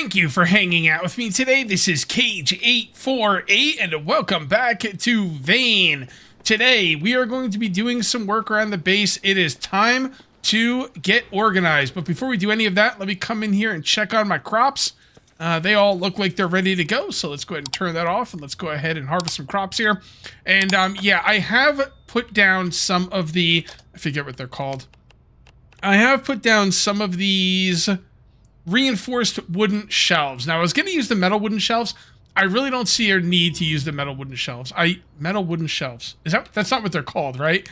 Thank you for hanging out with me today. This is Cage848 and welcome back to Vane. Today we are going to be doing some work around the base. It is time to get organized. But before we do any of that, let me come in here and check on my crops. They all look like they're ready to go. So let's go ahead and turn that off and let's go ahead and harvest some crops here. And yeah, I have put down some of the, I forget what they're called. I have put down some of these reinforced wooden shelves. Now, I was going to use the metal wooden shelves. I really don't see a need to use the metal wooden shelves. Metal wooden shelves. That's not what they're called, right?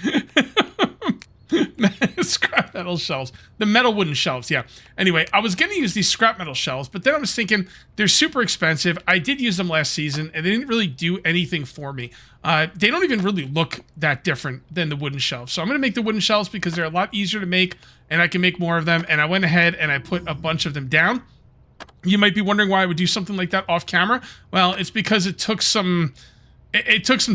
Scrap metal shelves. The metal wooden shelves, yeah. Anyway, I was going to use these scrap metal shelves, but then I was thinking they're super expensive. I did use them last season, and they didn't really do anything for me. They don't even really look that different than the wooden shelves. So I'm going to make the wooden shelves because they're a lot easier to make, and I can make more of them. And I went ahead and I put a bunch of them down. You might be wondering why I would do something like that off camera. Well, it's because it took some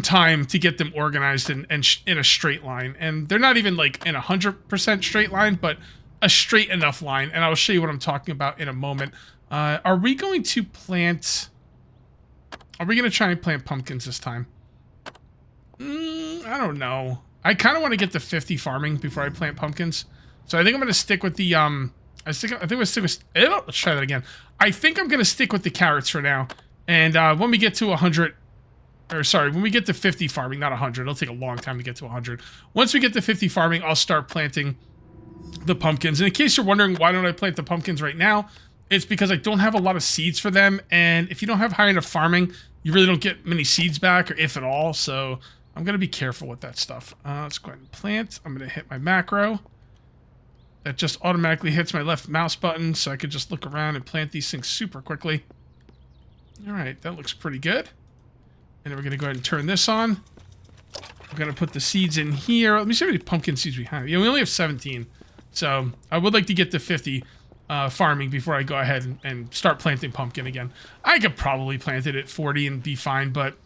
time to get them organized and in a straight line. And they're not even like in 100% straight line, but a straight enough line. And I'll show you what I'm talking about in a moment. Are we going to plant... Are we going to try and plant pumpkins this time? I don't know. I kind of want to get to 50 farming before I plant pumpkins. So I think I'm going to stick with the... I think I'm going to stick with... let's try that again. I think I'm going to stick with the carrots for now. And when we get to 100... Or sorry, when we get to 50 farming, not 100. It'll take a long time to get to 100. Once we get to 50 farming, I'll start planting the pumpkins. And in case you're wondering why don't I plant the pumpkins right now, it's because I don't have a lot of seeds for them. And if you don't have high enough farming, you really don't get many seeds back, or if at all. So I'm going to be careful with that stuff. Let's go ahead and plant. I'm going to hit my macro. That just automatically hits my left mouse button, so I could just look around and plant these things super quickly. All right, that looks pretty good. And then we're going to go ahead and turn this on. We're going to put the seeds in here. Let me see how many pumpkin seeds we have. Yeah, we only have 17. So I would like to get to 50 farming before I go ahead and start planting pumpkin again. I could probably plant it at 40 and be fine, but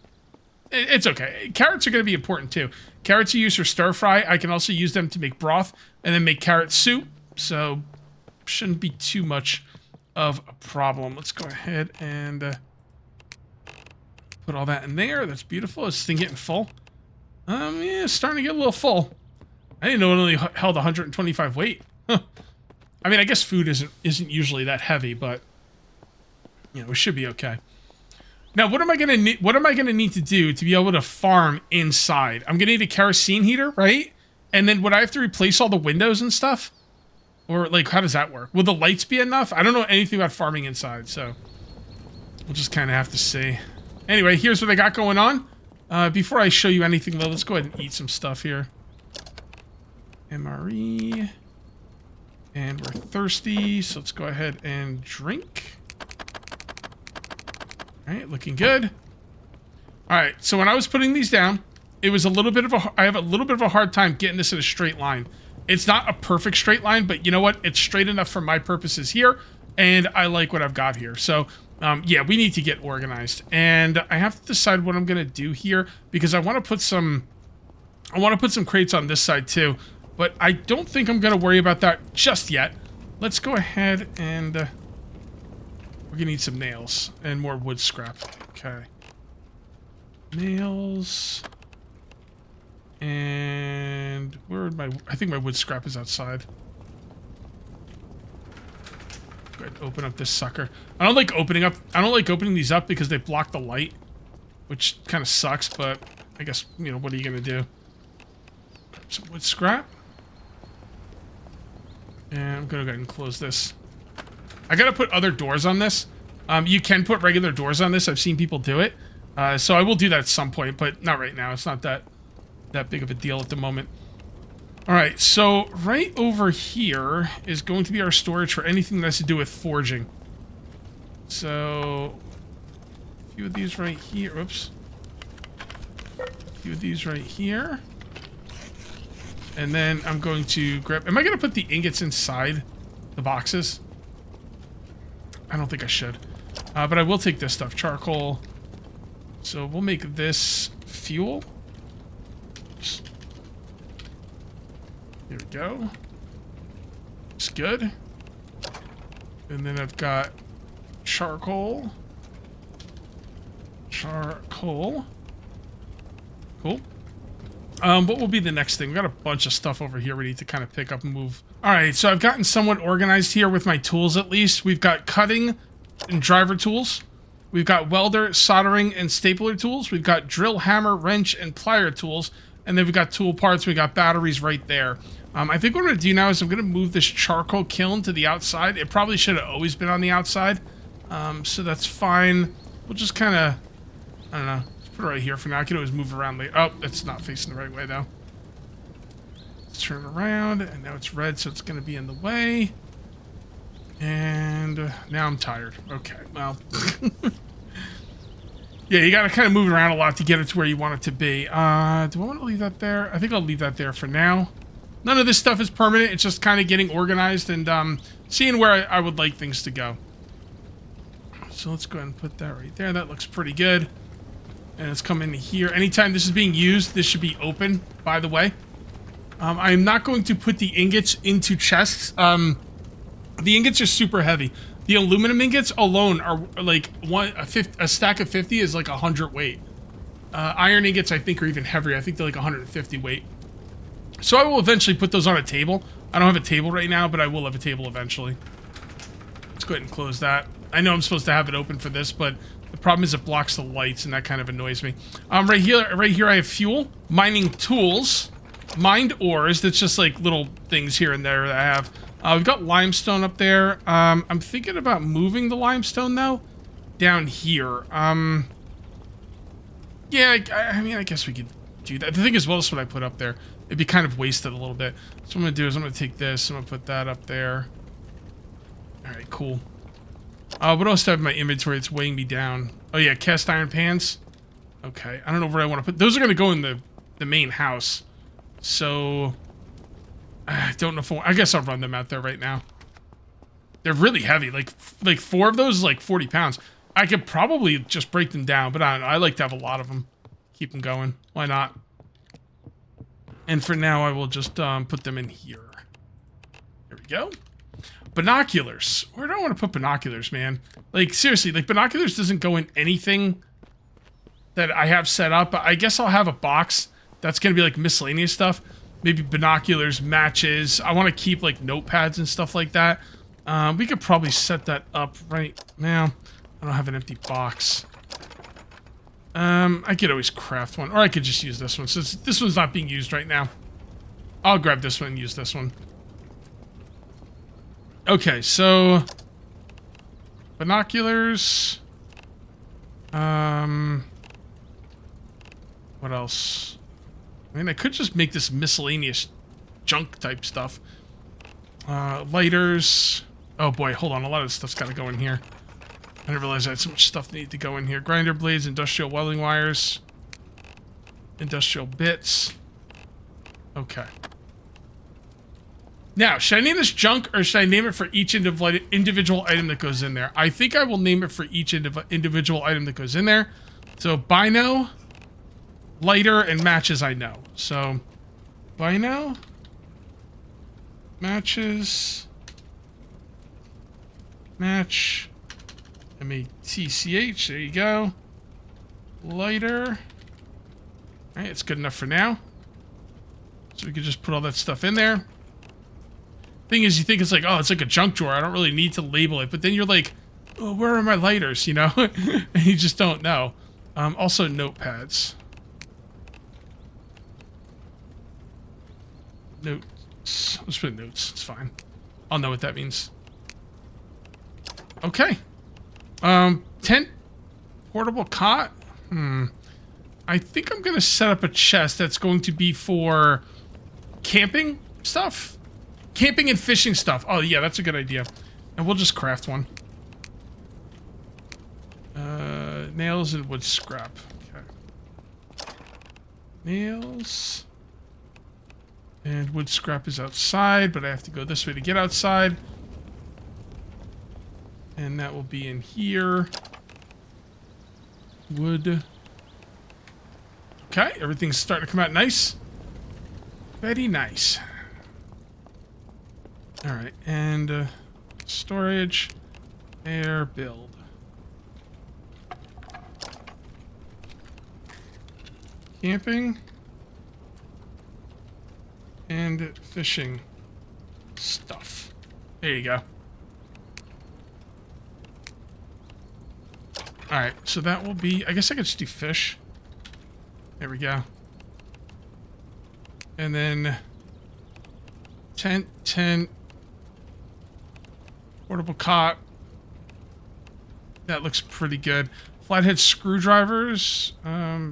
it's okay. Carrots are going to be important too. Carrots you use for stir fry. I can also use them to make broth and then make carrot soup. So shouldn't be too much of a problem. Let's go ahead and... put all that in there. That's beautiful. Is this thing getting full? Yeah, it's starting to get a little full. I didn't know it only held 125 weight. Huh. I mean, I guess food isn't usually that heavy, but you know, it should be okay. Now, what am I gonna need to do to be able to farm inside? I'm gonna need a kerosene heater, right? And then would I have to replace all the windows and stuff? Or like, how does that work? Will the lights be enough? I don't know anything about farming inside, so we'll just kind of have to see. Anyway, here's what I got going on. Before I show you anything, though, let's go ahead and eat some stuff here. MRE. And we're thirsty, so let's go ahead and drink. Alright, looking good. Alright, so when I was putting these down, it was a little bit of a... I have a little bit of a hard time getting this in a straight line. It's not a perfect straight line, but you know what? It's straight enough for my purposes here, and I like what I've got here. So... yeah, we need to get organized, and I have to decide what I'm gonna do here because I want to put some crates on this side too, but I don't think I'm gonna worry about that just yet. Let's go ahead and we're gonna need some nails and more wood scrap. Okay, nails, and where would I think my wood scrap is outside. Go ahead and open up this sucker. I don't like opening these up because they block the light, which kind of sucks, but I guess, you know, what are you gonna do? Some wood scrap. And I'm gonna go ahead and close this. I gotta put other doors on this. You can put regular doors on this. I've seen people do it. So I will do that at some point, but not right now. It's not that big of a deal at the moment. Alright, so right over here is going to be our storage for anything that has to do with forging. So, a few of these right here. Oops. A few of these right here. And then I'm going to grab... Am I going to put the ingots inside the boxes? I don't think I should. But I will take this stuff. Charcoal. So we'll make this fuel. Here we go. It's good. And then I've got charcoal. Charcoal. Cool. What will be the next thing? We got a bunch of stuff over here we need to kind of pick up and move. All right, so I've gotten somewhat organized here with my tools at least. We've got cutting and driver tools. We've got welder, soldering, and stapler tools. We've got drill, hammer, wrench, and plier tools. And then we've got tool parts. We got batteries right there. I think what I'm going to do now is I'm going to move this charcoal kiln to the outside. It probably should have always been on the outside. So that's fine. We'll just kind of, I don't know, let's put it right here for now. I can always move around later. Oh, it's not facing the right way, though. Let's turn around, and now it's red, so it's going to be in the way. And now I'm tired. Okay, well. Yeah, you got to kind of move it around a lot to get it to where you want it to be. Do I want to leave that there? I think I'll leave that there for now. None of this stuff is permanent. It's just kind of getting organized and seeing where I would like things to go. So let's go ahead and put that right there. That looks pretty good. And let's come in here. Anytime this is being used, this should be open, by the way. I am not going to put the ingots into chests. The ingots are super heavy. The aluminum ingots alone are like a stack of 50 is like 100 weight. Iron ingots, I think, are even heavier. I think they're like 150 weight. So I will eventually put those on a table. I don't have a table right now, but I will have a table eventually. Let's go ahead and close that. I know I'm supposed to have it open for this, but the problem is it blocks the lights, and that kind of annoys me. Right here, I have fuel, mining tools, mined ores. That's just like little things here and there that I have. We've got limestone up there. I'm thinking about moving the limestone, though, down here. Yeah, I mean, I guess we could do that. The thing is, well, that's what I put up there. It'd be kind of wasted a little bit. So what I'm going to do is I'm going to take this. I'm going to put that up there. All right, cool. What else do I have in my inventory that's weighing me down? Oh, yeah, cast iron pans. Okay, I don't know where I want to put... Those are going to go in the main house. So... I don't know if I guess I'll run them out there right now. They're really heavy. Like 4 of those is like 40 pounds. I could probably just break them down, but I don't know. I like to have a lot of them. Keep them going. Why not? And for now, I will just put them in here. There we go. Binoculars. Where do I want to put binoculars, man? Like, seriously, like, binoculars doesn't go in anything that I have set up. I guess I'll have a box that's going to be, like, miscellaneous stuff. Maybe binoculars, matches. I want to keep, like, notepads and stuff like that. We could probably set that up right now. I don't have an empty box. I could always craft one. Or I could just use this one, since this one's not being used right now. I'll grab this one and use this one. Okay, so... binoculars. What else? I mean, I could just make this miscellaneous junk type stuff. Lighters. Oh boy, hold on. A lot of this stuff's got to go in here. I didn't realize I had so much stuff that needed to go in here. Grinder blades, industrial welding wires, industrial bits. Okay. Now, should I name this junk or should I name it for each individual item that goes in there? I think I will name it for each individual item that goes in there. So, bino, lighter, and matches I know. So, bino, matches, match, M-A-T-C-H, there you go. Lighter. Alright, it's good enough for now. So we can just put all that stuff in there. Thing is, you think it's like, oh, it's like a junk drawer. I don't really need to label it. But then you're like, oh, where are my lighters, you know? And you just don't know. Also, notepads. Notes. Let's put notes. It's fine. I'll know what that means. Okay. Tent. Portable cot. I think I'm going to set up a chest that's going to be for camping stuff. Camping and fishing stuff. Oh, yeah, that's a good idea. And we'll just craft one. Nails and wood scrap. Okay. Nails. And wood scrap is outside, but I have to go this way to get outside. And that will be in here. Wood. Okay, everything's starting to come out nice. Very nice. Alright, and storage, air, build. Camping and fishing stuff. There you go. Alright, so that will be... I guess I could just do fish. There we go. And then... tent, portable cot. That looks pretty good. Flathead screwdrivers. Did I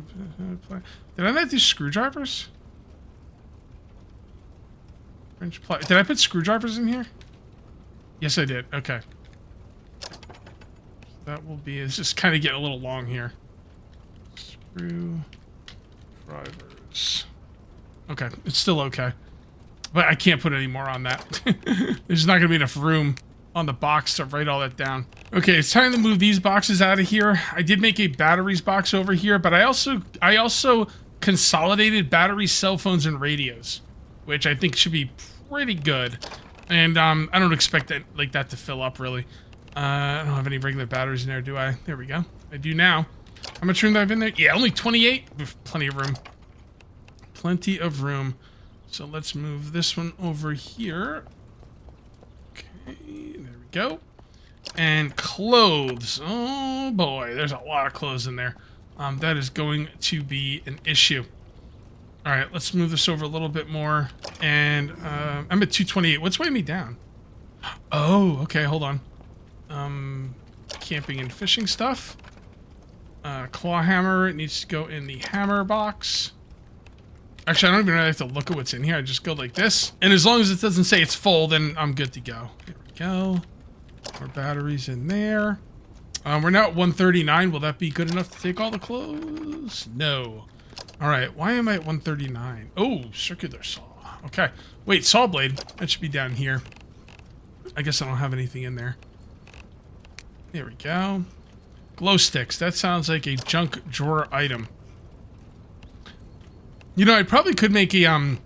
not do screwdrivers? Did I put screwdrivers in here? Yes, I did. Okay. That will be... It's just kind of getting a little long here. Screwdrivers. Okay, it's still okay. But I can't put any more on that. There's not going to be enough room on the box to write all that down. Okay, it's time to move these boxes out of here. I did make a batteries box over here, but I also consolidated batteries, cell phones, and radios, which I think should be pretty good. And I don't expect that to fill up really. I don't have any regular batteries in there, do I? There we go. I do now. How much room do I have in there? Yeah, only 28. With plenty of room. Plenty of room. So let's move this one over here. Okay, there we go. And clothes. Oh boy, there's a lot of clothes in there. That is going to be an issue. All right, let's move this over a little bit more. And I'm at 228. What's weighing me down? Oh, okay, hold on. Camping and fishing stuff. Claw hammer, it needs to go in the hammer box. Actually, I don't even really have to look at what's in here. I just go like this. And as long as it doesn't say it's full, then I'm good to go. There we go. More batteries in there. We're now at 139. Will that be good enough to take all the clothes? No. All right, why am I at 139? Oh, circular saw. Okay. Wait, saw blade. That should be down here. I guess I don't have anything in there. There we go. Glow sticks. That sounds like a junk drawer item. You know, I probably could make a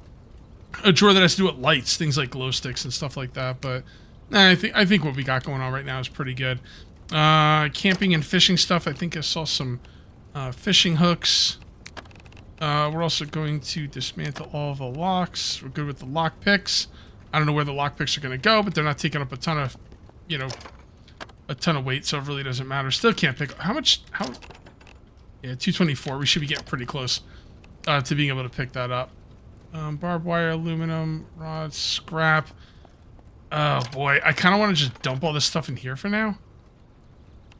drawer that has to do with lights, things like glow sticks and stuff like that. But nah, I think what we got going on right now is pretty good. Camping and fishing stuff. I think I saw some fishing hooks. We're also going to dismantle all the locks. We're good with the lock picks. I don't know where the lock picks are going to go, but they're not taking up a ton of, you know, a ton of weight, so it really doesn't matter. Still can't pick. How much? How? Yeah, 224. We should be getting pretty close to being able to pick that up. Barbed wire, aluminum, rods, scrap. Oh boy, I kind of want to just dump all this stuff in here for now.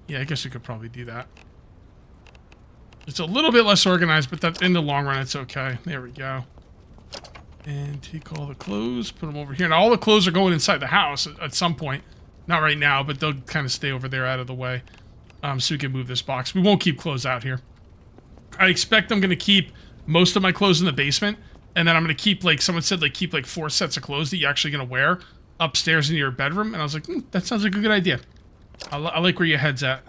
Yeah, I guess we could probably do that. It's a little bit less organized, but that in the long run, it's okay. There we go. And take all the clothes, put them over here. Now, all the clothes are going inside the house at some point. Not right now, but they'll kind of stay over there out of the way. So we can move this box. We won't keep clothes out here. I expect I'm going to keep most of my clothes in the basement. And then I'm going to keep, like, someone said, like, keep, like, 4 sets of clothes that you're actually going to wear upstairs in your bedroom. And I was like, that sounds like a good idea. I like where your head's at.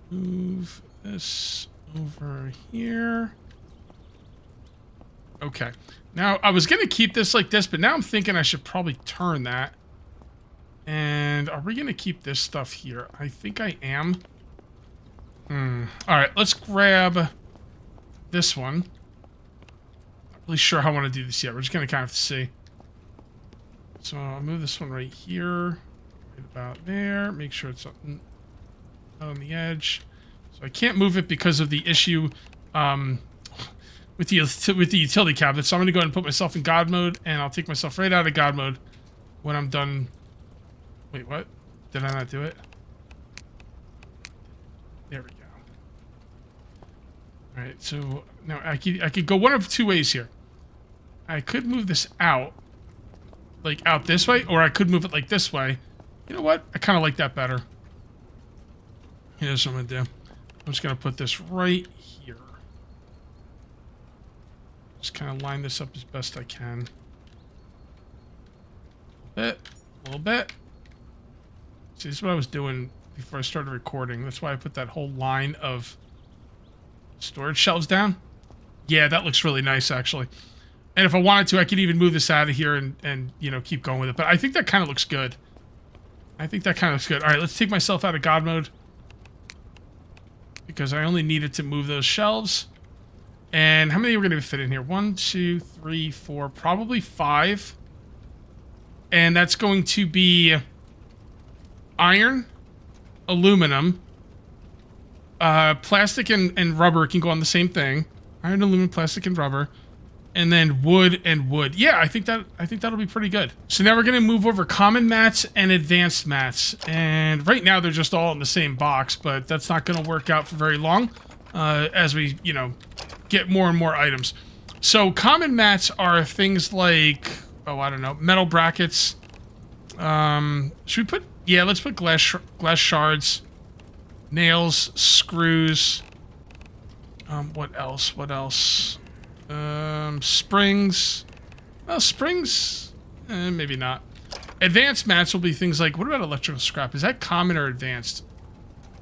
Move this over here. Okay. Now, I was going to keep this like this, but now I'm thinking I should probably turn that. And are we going to keep this stuff here? I think I am. Alright, let's grab this one. Not really sure how I want to do this yet. We're just going to kind of see. So I'll move this one right here. Right about there. Make sure it's on the edge. So I can't move it because of the issue with the utility cabinet. So I'm going to go ahead and put myself in God mode, and I'll take myself right out of God mode when I'm done. Wait, what? Did I not do it? There we go. All right, so now I could go one of two ways here. I could move this out, like out this way, or I could move it like this way. You know what? I kind of like that better. Here's what I'm going to do. I'm just going to put this right here. Just kind of line this up as best I can. A little bit. See, this is what I was doing before I started recording. That's why I put that whole line of storage shelves down. Yeah, that looks really nice, actually. And if I wanted to, I could even move this out of here and you know, keep going with it. But I think that kind of looks good. I think that kind of looks good. All right, let's take myself out of God mode, because I only needed to move those shelves. And how many are we going to fit in here? 1, 2, 3, 4, probably 5. And that's going to be iron, aluminum, plastic and rubber can go on the same thing. Iron, aluminum, plastic, and rubber. And then wood and wood. Yeah, I think that'll be pretty good. So now we're going to move over common mats and advanced mats. And right now they're just all in the same box, but that's not going to work out for very long as we, you know, get more and more items. So common mats are things like, oh, I don't know, metal brackets. Should we put, yeah, let's put glass shards, nails, screws. What else? What else? Springs. Well, springs, maybe not. Advanced mats will be things like, what about electrical scrap? Is that common or advanced?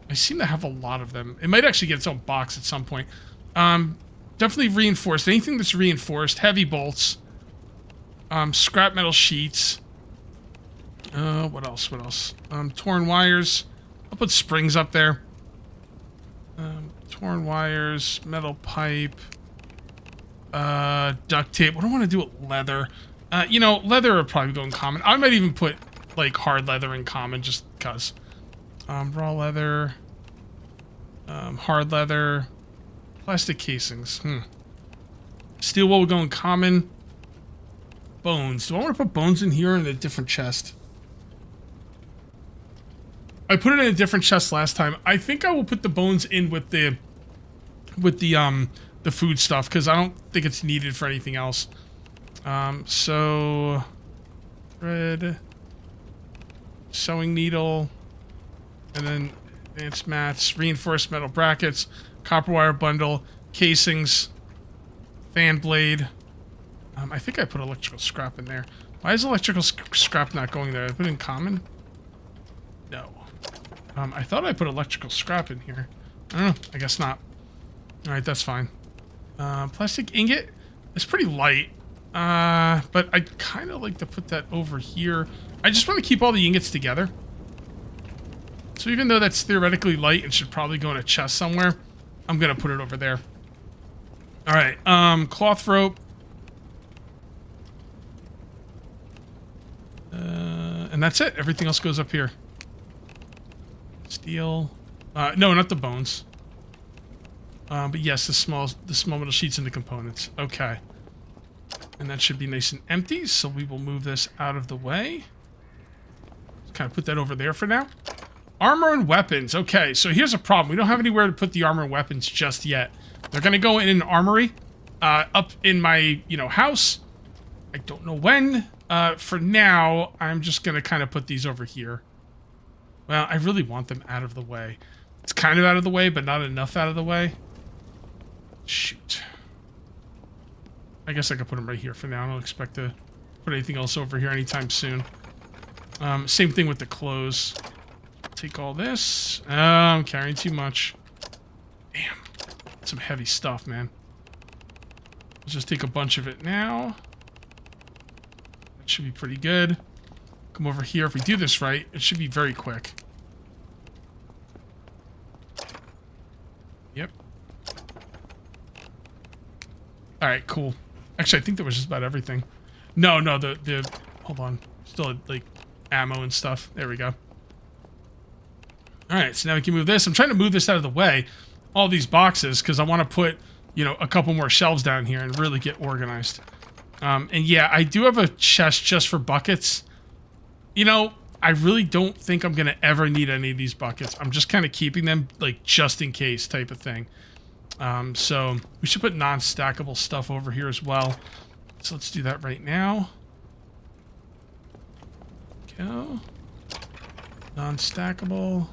I seem to have a lot of them. It might actually get its own box at some point. Definitely reinforced. Anything that's reinforced. Heavy bolts. Scrap metal sheets. What else? What else? Torn wires. I'll put springs up there. Torn wires. Metal pipe. Duct tape. What do I want to do with leather? You know, leather would probably go in common. I might even put, like, hard leather in common just because. Raw leather. Hard leather. Plastic casings. Steel wool will go in common. Bones. Do I want to put bones in here or in a different chest? I put it in a different chest last time. I think I will put the bones in with the food stuff because I don't think it's needed for anything else. So thread, sewing needle, and then advanced mats, reinforced metal brackets, copper wire bundle, casings, fan blade. I think I put electrical scrap in there. Why is electrical scrap not going there? I put it in common? No. I thought I put electrical scrap in here. I don't know. I guess not. Alright, that's fine. Plastic ingot is pretty light. But I kind of like to put that over here. I just want to keep all the ingots together. So even though that's theoretically light and should probably go in a chest somewhere, I'm going to put it over there. Alright, cloth rope. And that's it. Everything else goes up here. Steel. No, not the bones. But yes, the small metal sheets and the components. Okay. And that should be nice and empty, so we will move this out of the way. Kind of put that over there for now. Armor and weapons. Okay, so here's a problem. We don't have anywhere to put the armor and weapons just yet. They're going to go in an armory up in my, house. I don't know when. For now, I'm just going to kind of put these over here. Well, I really want them out of the way. It's kind of out of the way, but not enough out of the way. Shoot. I guess I could put them right here for now. I don't expect to put anything else over here anytime soon. Same thing with the clothes. Take all this. I'm carrying too much. Damn. Some heavy stuff, man. Let's just take a bunch of it now. That should be pretty good. Come over here. If we do this right, it should be very quick. Yep. Alright, cool. Actually, I think that was just about everything. No, the hold on. Still had, like, ammo and stuff. There we go. Alright, so now we can move this. I'm trying to move this out of the way. All these boxes, because I want to put, a couple more shelves down here and really get organized. And yeah, I do have a chest just for buckets. I really don't think I'm going to ever need any of these buckets. I'm just kind of keeping them, like, just in case type of thing. So we should put non-stackable stuff over here as well. So let's do that right now. Go. Non-stackable.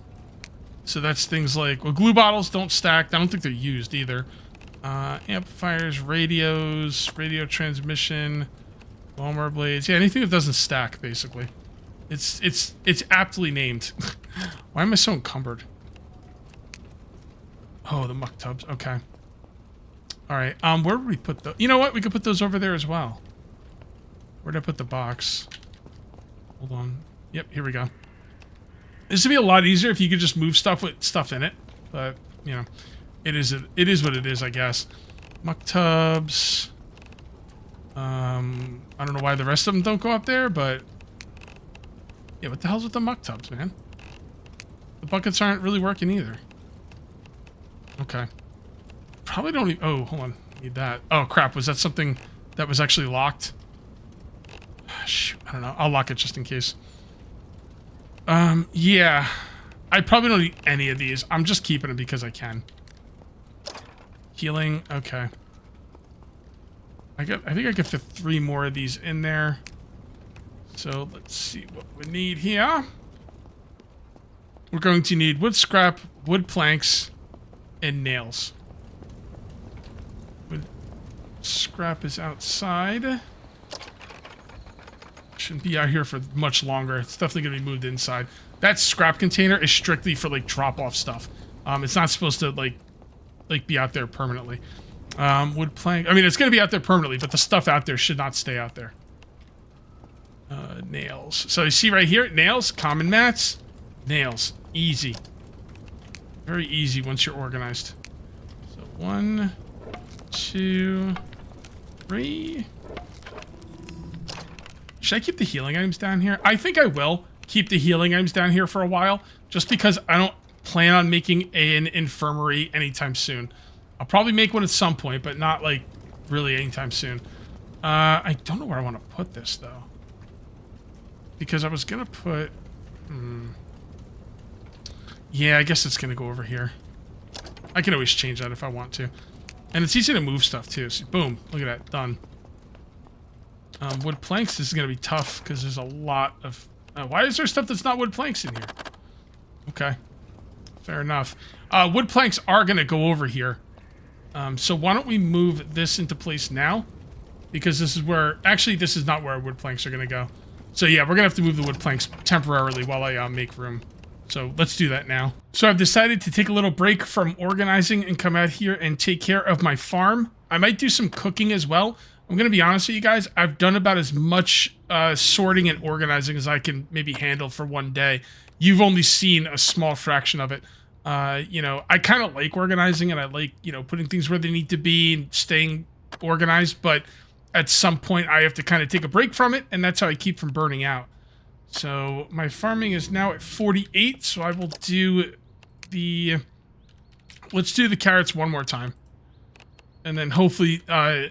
So that's things like, well, glue bottles don't stack. I don't think they're used either. Amplifiers, radios, radio transmission, lawnmower blades. Yeah, anything that doesn't stack, basically. It's aptly named. Why am I so encumbered? Oh, the muck tubs. Okay. All right. Where would we put the? You know what? We could put those over there as well. Where did I put the box? Hold on. Yep. Here we go. This would be a lot easier if you could just move stuff with stuff in it, but it is what it is, I guess. Muck tubs. I don't know why the rest of them don't go up there, but yeah, what the hell's with the muck tubs, man? The buckets aren't really working either. Okay. Probably don't even... Oh, hold on. Need that. Oh, crap. Was that something that was actually locked? Shoot, I don't know. I'll lock it just in case. Yeah. I probably don't need any of these. I'm just keeping them because I can. Healing. Okay. I think I could fit 3 more of these in there. So let's see what we need here. We're going to need wood scrap, wood planks, and nails. Wood scrap is outside. Shouldn't be out here for much longer. It's definitely going to be moved inside. That scrap container is strictly for like drop-off stuff. It's not supposed to like be out there permanently. Wood plank. I mean, it's going to be out there permanently, but the stuff out there should not stay out there. Nails. So you see right here, nails, common mats, nails. Easy. Very easy once you're organized. So 1, 2, 3. Should I keep the healing items down here? I think I will keep the healing items down here for a while, just because I don't plan on making an infirmary anytime soon. I'll probably make one at some point, but not like really anytime soon. I don't know where I want to put this though, because I was gonna put. Yeah, I guess it's gonna go over here. I can always change that if I want to, and it's easy to move stuff too. So boom, look at that, done. Wood planks. This is gonna be tough because there's a lot of. Why is there stuff that's not wood planks in here? Okay, fair enough. Wood planks are gonna go over here. So why don't we move this into place now? Because this is where... Actually, this is not where our wood planks are going to go. So yeah, we're going to have to move the wood planks temporarily while I make room. So let's do that now. So I've decided to take a little break from organizing and come out here and take care of my farm. I might do some cooking as well. I'm going to be honest with you guys. I've done about as much sorting and organizing as I can maybe handle for one day. You've only seen a small fraction of it. You know, I kind of like organizing and I like, you know, putting things where they need to be and staying organized, but at some point I have to kind of take a break from it, and that's how I keep from burning out. So my farming is now at 48, so I will do the... Let's do the carrots one more time. And then hopefully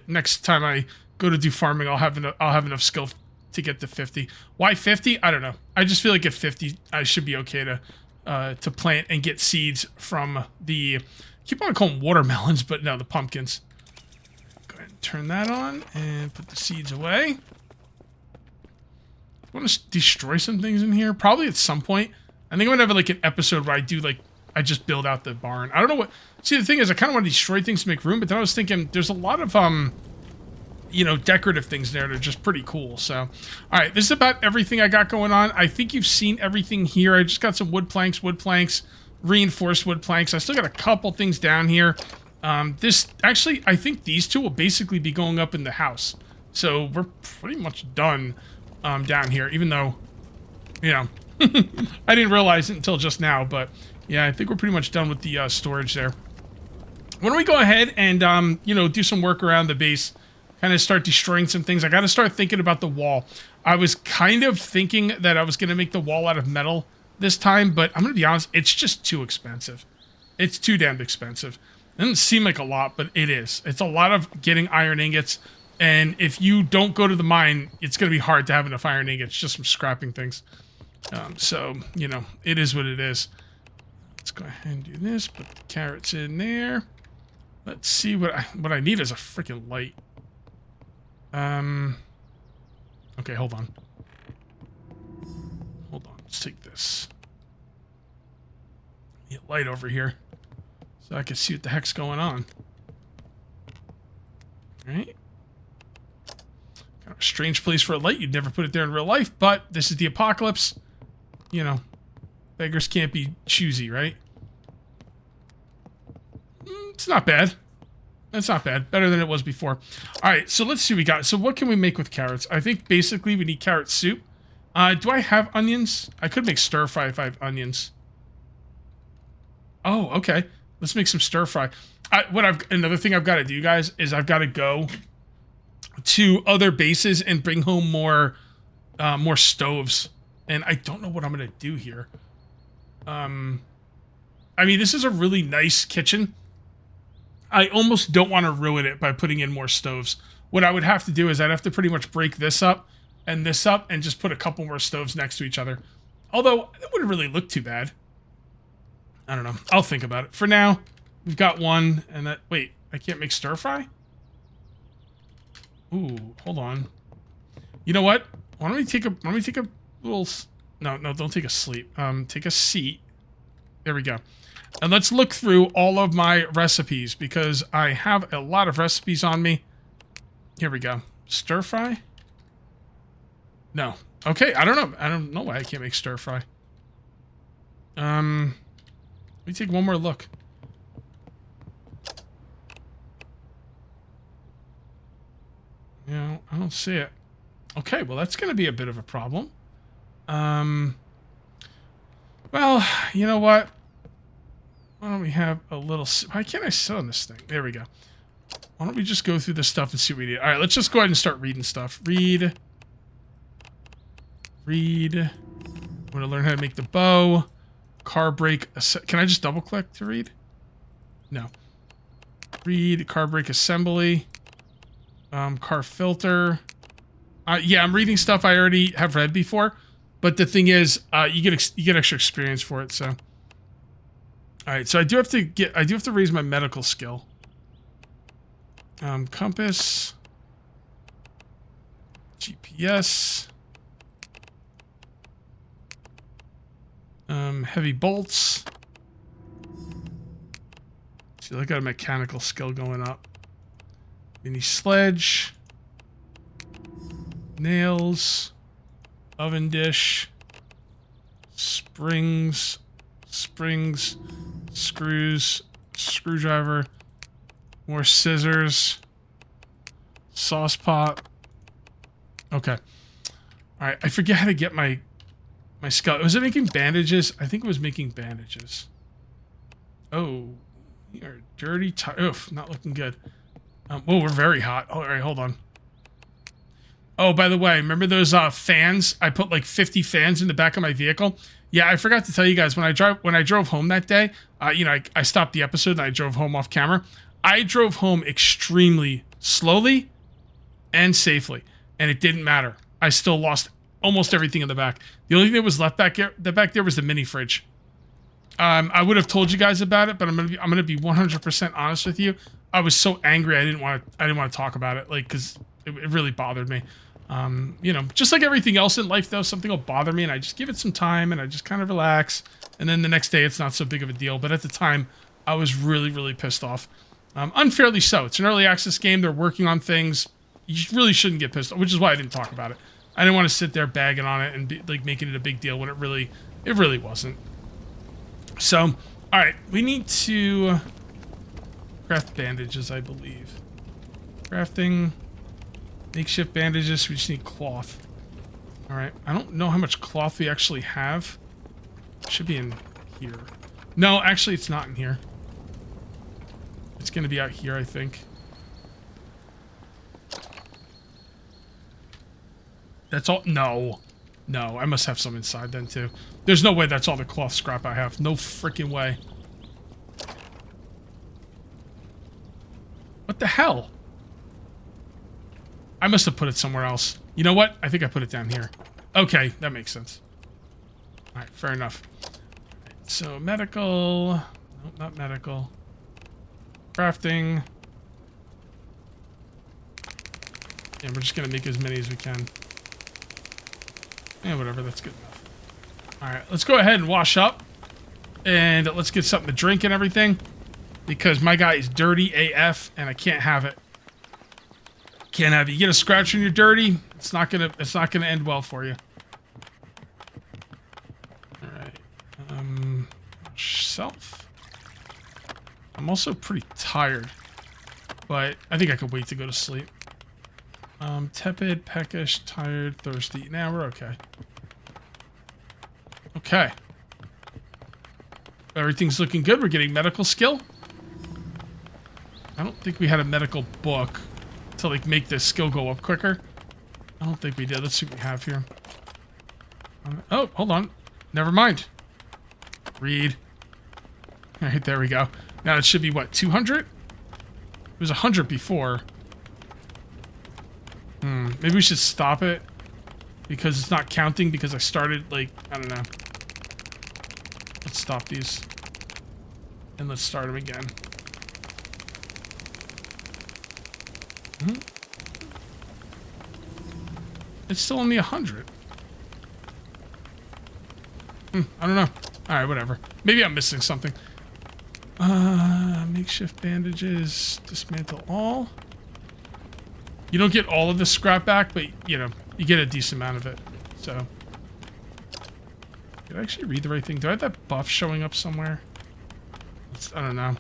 next time I go to do farming, I'll have enough skill to get to 50. Why 50? I don't know. I just feel like at 50 I should be okay to plant and get seeds from the... I keep on calling them watermelons, but no, the pumpkins. Go ahead and turn that on and put the seeds away. I want to destroy some things in here. Probably at some point. I think I'm going to have like an episode where I do like... I just build out the barn. I don't know what... See, the thing is, I kind of want to destroy things to make room, but then I was thinking there's a lot of, you know, decorative things there that are just pretty cool. So, all right, this is about everything I got going on. I think you've seen everything here. I just got some wood planks, reinforced wood planks. I still got a couple things down here. Actually, I think these two will basically be going up in the house. So we're pretty much done down here, even though, you know, I didn't realize it until just now, but yeah, I think we're pretty much done with the storage there. Why don't we go ahead and, you know, do some work around the base, kind of start destroying some things. I got to start thinking about the wall. I was kind of thinking that I was going to make the wall out of metal this time, but I'm going to be honest, it's just too expensive. It's too damn expensive. It doesn't seem like a lot, but it is. It's a lot of getting iron ingots, and if you don't go to the mine, it's going to be hard to have enough iron ingots just from scrapping things. So, you know, it is what it is. Let's go ahead and do this. Put the carrots in there. Let's see what I need is a freaking light. Okay, hold on. Hold on. Let's take this. Get light over here so I can see what the heck's going on. All right. Kind of a strange place for a light. You'd never put it there in real life, but this is the apocalypse. You know, beggars can't be choosy, right? It's not bad. It's not bad. Better than it was before. All right, so let's see what we got. So what can we make with carrots? I think basically we need carrot soup. Do I have onions? I could make stir fry if I have onions. Oh, okay. Let's make some stir fry. Another thing I've got to do, guys, is I've got to go to other bases and bring home more stoves. And I don't know what I'm gonna do here. I mean, this is a really nice kitchen. I almost don't want to ruin it by putting in more stoves. What I would have to do is I'd have to pretty much break this up and just put a couple more stoves next to each other. Although, it wouldn't really look too bad. I don't know. I'll think about it. For now, we've got one, and that... Wait, I can't make stir fry? Ooh, hold on. You know what? Why don't we take a little... No, don't take a sleep. Take a seat. There we go. And let's look through all of my recipes, because I have a lot of recipes on me. Here we go. Stir fry? No. Okay, I don't know. I don't know why I can't make stir fry. Let me take one more look. No, I don't see it. Okay, well, that's going to be a bit of a problem. Well, you know what? Why don't we have a little... Why can't I sit on this thing? There we go. Why don't we just go through this stuff and see what we need? All right, let's just go ahead and start reading stuff. Read. I'm going to learn how to make the bow. Car brake... Can I just double-click to read? No. Read. Car brake assembly. Car filter. Yeah, I'm reading stuff I already have read before. But the thing is, you get extra experience for it, so... Alright, so I do have to raise my medical skill. Compass. GPS. Heavy bolts. See, I got a mechanical skill going up. Mini sledge. Nails. Oven dish. Springs. Screws. Screwdriver. More scissors. Sauce pot. Okay. Alright, I forget how to get my skull. Was it making bandages? I think it was making bandages. Oh. You're dirty. Oof, not looking good. Whoa, we're very hot. Alright, hold on. Oh, by the way, remember those fans? I put like 50 fans in the back of my vehicle. Yeah, I forgot to tell you guys, when I drove home that day, you know, I stopped the episode and I drove home off camera. I drove home extremely slowly and safely, and it didn't matter. I still lost almost everything in the back. The only thing that was left back there was the mini fridge. I would have told you guys about it, but I'm gonna be 100% honest with you. I was so angry I didn't want to talk about it, like, because it really bothered me. You know, just like everything else in life, though, something will bother me, and I just give it some time, and I just kind of relax, and then the next day it's not so big of a deal. But at the time, I was really, really pissed off. Unfairly so. It's an early access game. They're working on things. You really shouldn't get pissed off, which is why I didn't talk about it. I didn't want to sit there bagging on it and be, like, making it a big deal when it really wasn't. So, all right, we need to craft bandages, I believe. Crafting makeshift bandages. We just need cloth. All right, I don't know how much cloth we actually have. It should be in here. No, actually, it's not in here. It's going to be out here, I think. That's all? No. No, I must have some inside then, too. There's no way that's all the cloth scrap I have. No freaking way. What the hell? I must have put it somewhere else. You know what? I think I put it down here. Okay, that makes sense. Alright, fair enough. Right, so, medical... Nope, not medical. Crafting. Yeah, we're just gonna make as many as we can. Yeah, whatever, that's good enough. Alright, let's go ahead and wash up. And let's get something to drink and everything. Because my guy is dirty AF, and I can't have it. Can't have it. You get a scratch when you're dirty, it's not gonna end well for you. Alright. Self. I'm also pretty tired. But I think I could wait to go to sleep. Tepid, peckish, tired, thirsty. Now we're okay. Okay. Everything's looking good. We're getting medical skill. I don't think we had a medical book to, like, make this skill go up quicker. I don't think we did. Let's see what we have here. Oh, hold on. Never mind. Read. All right, there we go. Now it should be, what, 200? It was 100 before. Maybe we should stop it because it's not counting because I started, like, I don't know. Let's stop these. And let's start them again. It's still only 100. I don't know. All right, whatever. Maybe I'm missing something. Makeshift bandages. Dismantle all. You don't get all of the scrap back, but, you know, you get a decent amount of it. So. Did I actually read the right thing? Do I have that buff showing up somewhere? I don't know.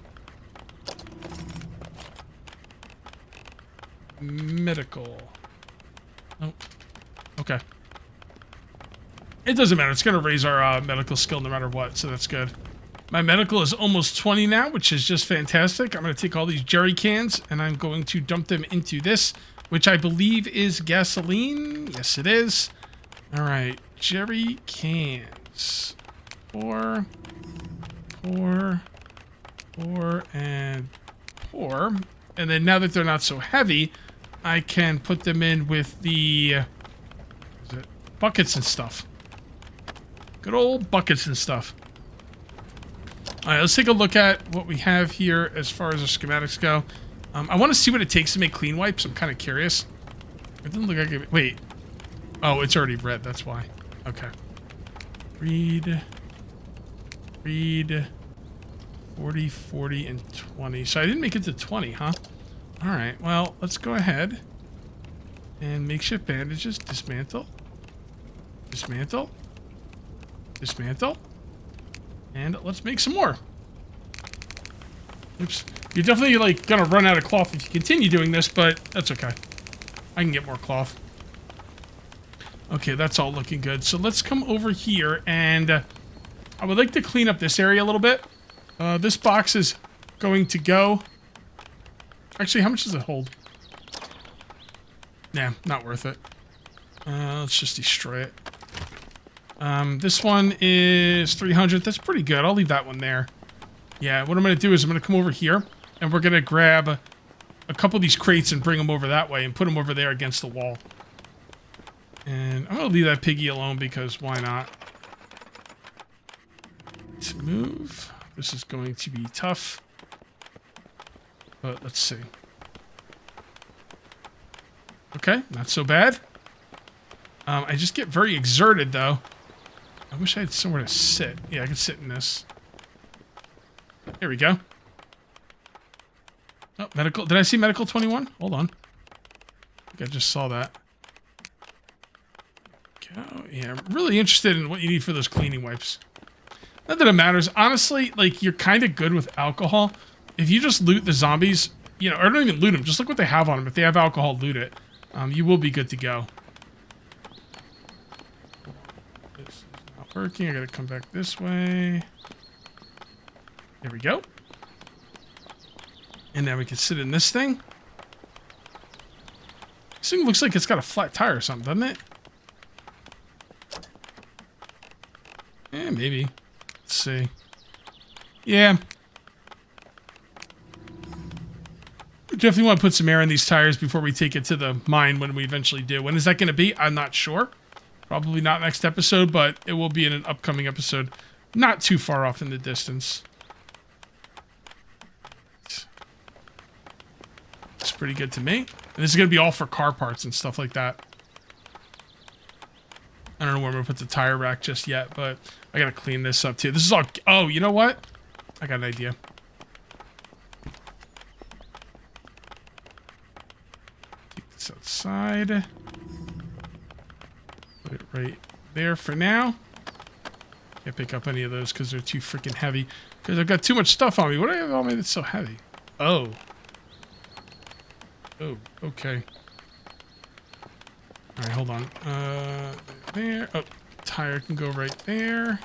Medical. Oh. Okay. It doesn't matter. It's going to raise our medical skill no matter what, so that's good. My medical is almost 20 now, which is just fantastic. I'm going to take all these jerry cans, and I'm going to dump them into this, which I believe is gasoline. Yes, it is. All right. Jerry cans. Pour, and pour. And then now that they're not so heavy, I can put them in with the buckets and stuff. Good old buckets and stuff. All right, let's take a look at what we have here as far as our schematics go. I want to see what it takes to make clean wipes. I'm kind of curious. It doesn't look like it. Wait. Oh, it's already red. That's why. Okay. Read. 40, 40, and 20. So I didn't make it to 20, huh? All right. Well, let's go ahead and makeshift bandages. Dismantle. Dismantle. Dismantle. And let's make some more. Oops. You're definitely, like, gonna run out of cloth if you continue doing this, but that's okay. I can get more cloth. Okay, that's all looking good. So let's come over here, and I would like to clean up this area a little bit. This box is going to go... Actually, how much does it hold? Nah, not worth it. Let's just destroy it. This one is 300. That's pretty good. I'll leave that one there. Yeah, what I'm going to do is I'm going to come over here, and we're going to grab a couple of these crates and bring them over that way and put them over there against the wall. And I'm going to leave that piggy alone because why not? Let's move. This is going to be tough. But let's see. Okay, not so bad. I just get very exerted, though. I wish I had somewhere to sit. Yeah, I could sit in this. Here we go. Oh, medical. Did I see medical 21? Hold on. I think I just saw that. Oh, yeah, I'm really interested in what you need for those cleaning wipes. Not that it matters. Honestly, like, you're kind of good with alcohol. If you just loot the zombies, you know, or don't even loot them, just look what they have on them. If they have alcohol, loot it. You will be good to go. This is not working. I gotta come back this way. There we go. And now we can sit in this thing. This thing looks like it's got a flat tire or something, doesn't it? Yeah, maybe. Let's see. Yeah. We definitely want to put some air in these tires before we take it to the mine when we eventually do. When is that going to be? I'm not sure. Probably not next episode, but it will be in an upcoming episode. Not too far off in the distance. It's pretty good to me. And this is going to be all for car parts and stuff like that. I don't know where I'm going to put the tire rack just yet, but I got to clean this up too. This is all... Oh, you know what? I got an idea. Take this outside. Put it right there for now. Can't pick up any of those because they're too freaking heavy. Because I've got too much stuff on me. What do I have on me that's so heavy? Oh. Oh, okay. All right, hold on. There. Oh, tire can go right there.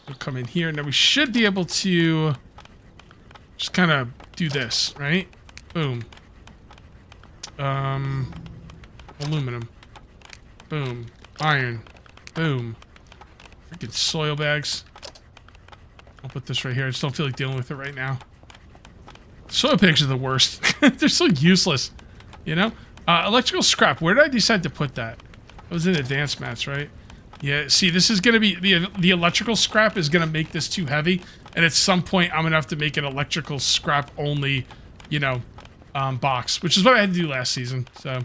We'll come in here. Now we should be able to Just kind of do this, right? Boom. Aluminum. Boom. Iron. Boom. Freaking soil bags. I'll put this right here. I just don't feel like dealing with it right now. Soil bags are the worst. They're so useless. You know? Electrical scrap. Where did I decide to put that? It was in advanced mats, right? Yeah, see, this is going to be... The electrical scrap is going to make this too heavy. And at some point, I'm going to have to make an electrical scrap only, you know, box. Which is what I had to do last season, so...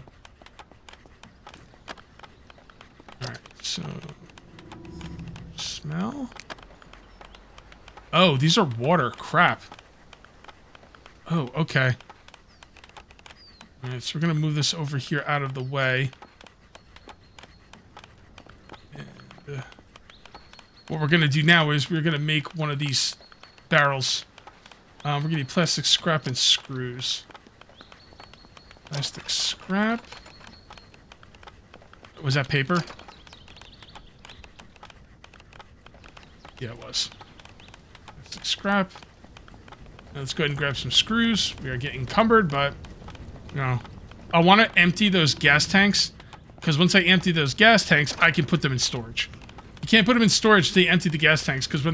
Alright, so... Smell? Oh, these are water. Crap. Oh, okay. Alright, so we're going to move this over here out of the way. And, what we're going to do now is we're going to make one of these barrels. We're going to need plastic scrap and screws. Plastic scrap. Was that paper? Yeah, it was. Plastic scrap. Now let's go ahead and grab some screws. We are getting encumbered, but, you know, I want to empty those gas tanks, because once I empty those gas tanks, I can put them in storage. You can't put them in storage until you empty the gas tanks, because when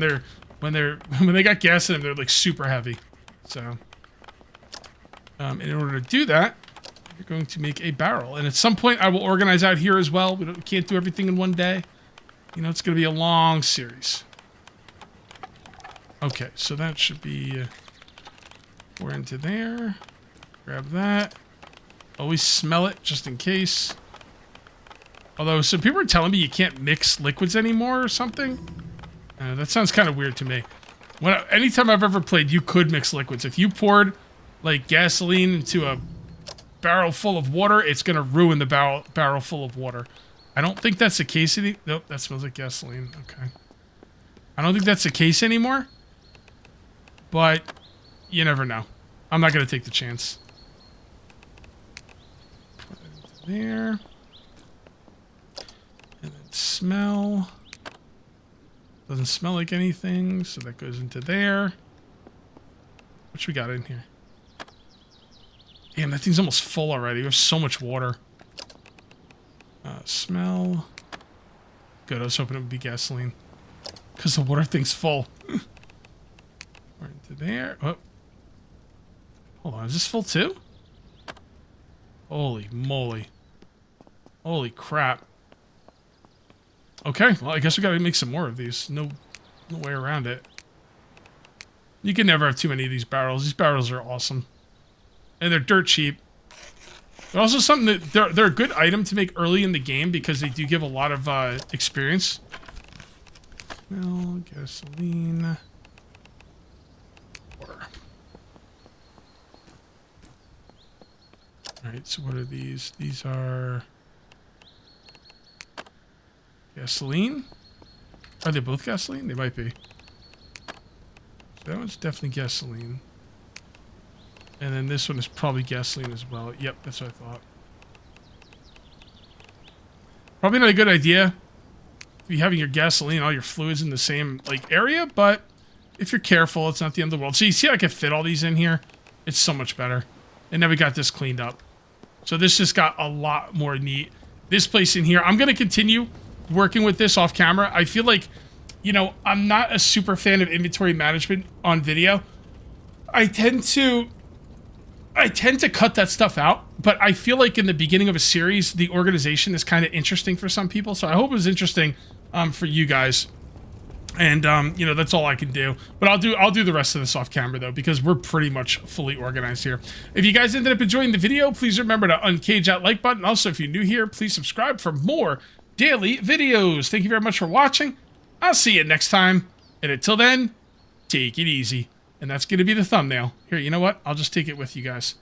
they got gas in them, they're like super heavy. So, in order to do that, you're going to make a barrel, and at some point I will organize out here as well. We can't do everything in one day. You know, it's going to be a long series. Okay, so that should be 4 into there. Grab that. Always smell it, just in case. Although, some people are telling me you can't mix liquids anymore or something. That sounds kind of weird to me. Anytime I've ever played, you could mix liquids. If you poured, like, gasoline into a barrel full of water, it's going to ruin the barrel full of water. I don't think that's the case anymore. Nope, that smells like gasoline. Okay. I don't think that's the case anymore. But you never know. I'm not going to take the chance. Put it into there. And then smell. Doesn't smell like anything, so that goes into there. What we got in here? Damn, that thing's almost full already. We have so much water. Smell. Good, I was hoping it would be gasoline. Because the water thing's full. We're into there. Oh. Hold on, is this full too? Holy moly. Holy crap. Okay, well, I guess we gotta make some more of these. No way around it. You can never have too many of these barrels. These barrels are awesome. And they're dirt cheap. They're also something that they're a good item to make early in the game because they do give a lot of experience. Smell, gasoline. Water. Alright, so what are these? These are gasoline? Are they both gasoline? They might be. That one's definitely gasoline. And then this one is probably gasoline as well. Yep, that's what I thought. Probably not a good idea to be having your gasoline, all your fluids in the same like area, but if you're careful, it's not the end of the world. So you see I can fit all these in here? It's so much better. And then we got this cleaned up. So this just got a lot more neat. This place in here, I'm going to continue working with this off camera. I feel like, you know, I'm not a super fan of inventory management on video. I tend to cut that stuff out, but I feel like in the beginning of a series, the organization is kind of interesting for some people. So I hope it was interesting for you guys. And you know, that's all I can do. But I'll do the rest of this off camera though, because we're pretty much fully organized here. If you guys ended up enjoying the video, please remember to uncage that like button. Also, if you're new here, please subscribe for more daily videos. Thank you very much for watching. I'll see you next time. And until then, take it easy. And that's going to be the thumbnail. Here, you know what? I'll just take it with you guys.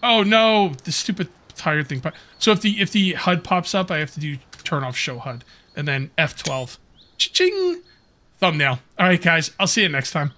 Oh no, the stupid tire thing. So if the HUD pops up, I have to do turn off show HUD. And then F12. Cha-ching! Thumbnail. Alright guys, I'll see you next time.